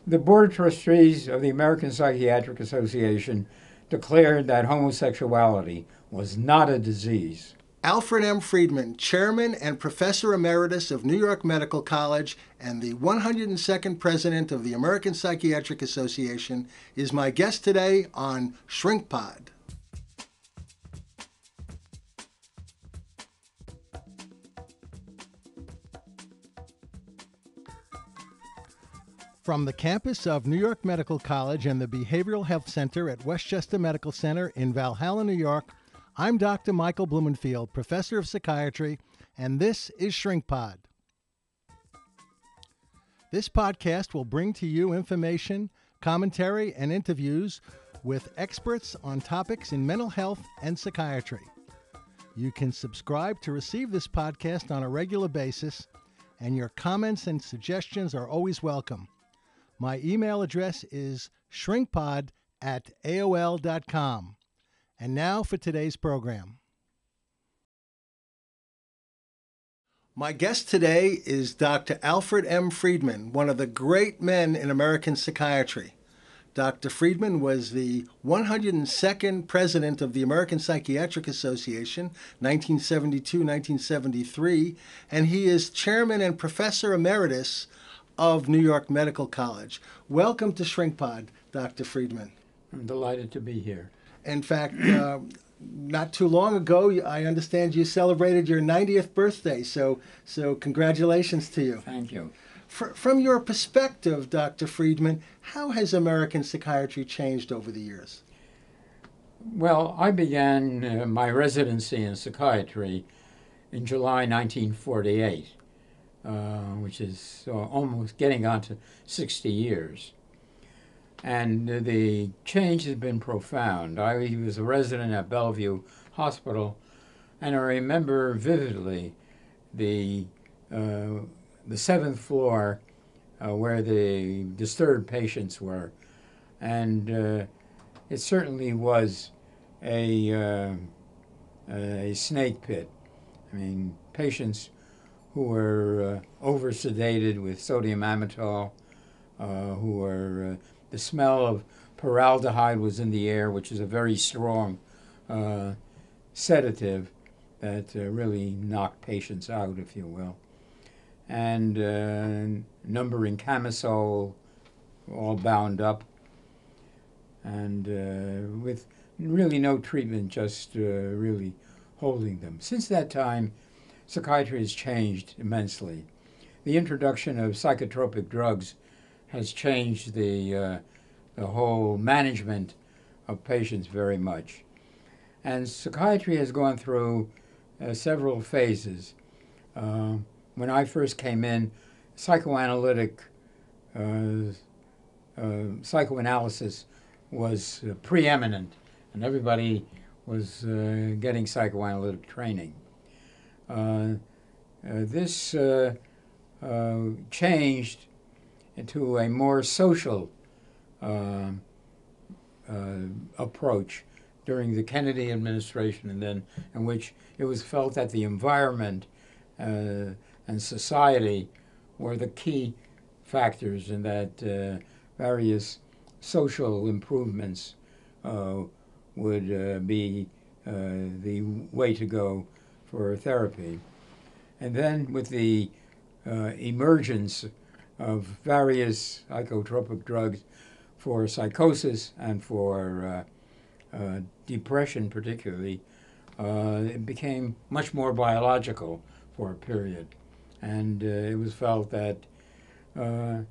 The Board of Trustees of the American Psychiatric Association declared that homosexuality was not a disease. Alfred M. Freedman, Chairman and Professor Emeritus of New York Medical College and the 102nd President of the American Psychiatric Association, is my guest today on Shrinkpod. From the campus of New York Medical College and the Behavioral Health Center at Westchester Medical Center in Valhalla, New York, I'm Dr. Michael Blumenfield, Professor of Psychiatry, and this is Shrinkpod. This podcast will bring to you information, commentary, and interviews with experts on topics in mental health and psychiatry. You can subscribe to receive this podcast on a regular basis, and your comments and suggestions are always welcome. My email address is shrinkpod@aol.com. And now for today's program. My guest today is Dr. Alfred M. Freedman, one of the great men in American psychiatry. Dr. Freedman was the 102nd President of the American Psychiatric Association, 1972-1973, and he is Chairman and Professor Emeritus of New York Medical College. Welcome to Shrinkpod, Dr. Freedman. I'm delighted to be here. In fact, not too long ago, I understand you celebrated your 90th birthday, so congratulations to you. Thank you. From your perspective, Dr. Freedman, how has American psychiatry changed over the years? Well, I began my residency in psychiatry in July 1948. Which is almost getting on to 60 years. And the change has been profound. I was a resident at Bellevue Hospital, and I remember vividly the 7th floor where the disturbed patients were. And it certainly was a snake pit. I mean, patients who were over-sedated with sodium amytal, who were, the smell of paraldehyde was in the air, which is a very strong sedative that really knocked patients out, if you will. And numbering camisole, all bound up, and with really no treatment, just really holding them. Since that time, psychiatry has changed immensely. The introduction of psychotropic drugs has changed the whole management of patients very much. And psychiatry has gone through several phases. When I first came in, psychoanalytic psychoanalysis was preeminent, and everybody was getting psychoanalytic training. This changed into a more social approach during the Kennedy administration, and then in which it was felt that the environment and society were the key factors, and that various social improvements would be the way to go for therapy. And then with the emergence of various psychotropic drugs for psychosis and for depression particularly, it became much more biological for a period. And it was felt that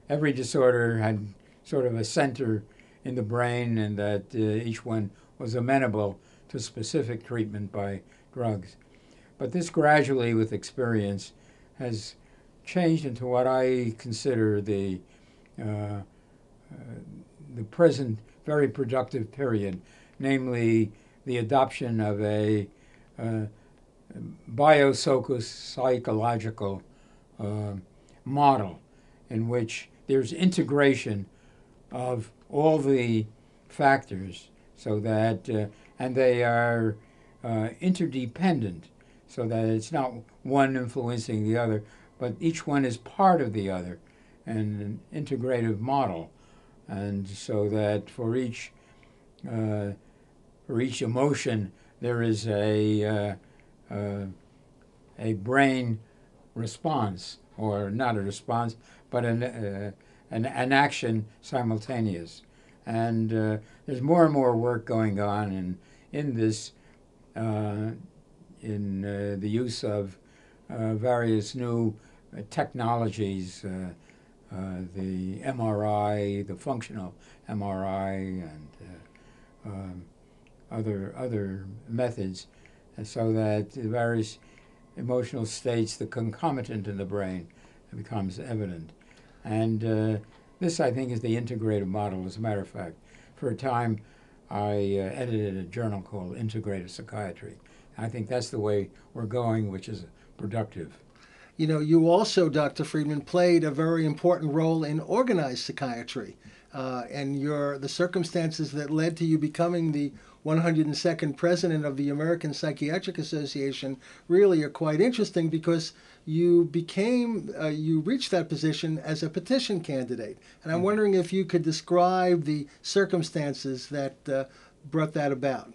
every disorder had sort of a center in the brain, and that each one was amenable to specific treatment by drugs. But this gradually, with experience, has changed into what I consider the present very productive period, namely the adoption of a biopsychological model in which there's integration of all the factors, so that and they are interdependent, so that it's not one influencing the other, but each one is part of the other, and an integrative model and so that for each emotion there is a brain response, or not a response, but an action simultaneous. And there's more and more work going on in this, in the use of various new technologies, the MRI, the functional MRI, and other methods, and so that the various emotional states, the concomitant in the brain, becomes evident. And this, I think, is the integrative model. As a matter of fact, for a time, I edited a journal called Integrative Psychiatry. I think that's the way we're going, which is productive. You know, you also, Dr. Freedman, played a very important role in organized psychiatry, and the circumstances that led to you becoming the 102nd president of the American Psychiatric Association really are quite interesting, because you reached that position as a petition candidate. And I'm wondering if you could describe the circumstances that brought that about.